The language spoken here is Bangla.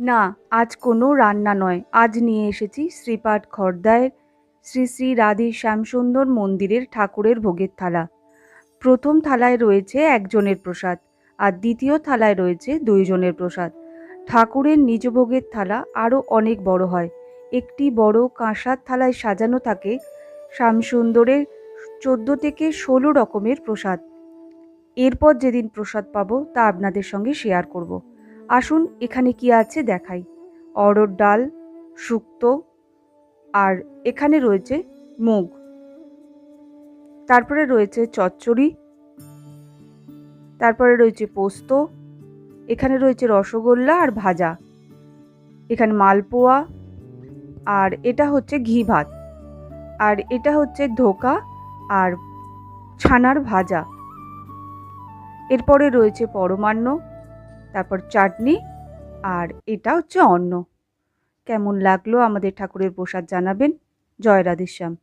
না, আজ কোনো রান্না নয়, আজ নিয়ে এসেছি শ্রীপাঠ খড়দায়ের শ্রী শ্রী রাধে শ্যামসুন্দর মন্দিরের ঠাকুরের ভোগের থালা। প্রথম থালায় রয়েছে একজনের প্রসাদ আর দ্বিতীয় থালায় রয়েছে দুইজনের প্রসাদ। ঠাকুরের নিজ ভোগের থালা আরও অনেক বড় হয়। একটি বড় কাঁসার থালায় সাজানো থাকে শ্যামসুন্দরের 14 থেকে 16 রকমের প্রসাদ। এরপর যেদিন প্রসাদ পাবো তা আপনাদের সঙ্গে শেয়ার করব। আসুন এখানে কি আছে দেখাই। অড়হর ডাল, শুক্তো, আর এখানে রয়েছে মুগ, তারপরে রয়েছে চচ্চড়ি, তারপরে রয়েছে পোস্ত, এখানে রয়েছে রসগোল্লা আর ভাজা, এখানে মালপোয়া, আর এটা হচ্ছে ঘি ভাত, আর এটা হচ্ছে ধোকা আর ছানার ভাজা। এরপরে রয়েছে পরমান্ন, তারপর চাটনি, আর এটা হচ্ছে অন্ন। কেমন লাগলো আমাদের ঠাকুরের প্রসাদ জানাবেন। জয় রাধেশ্যাম।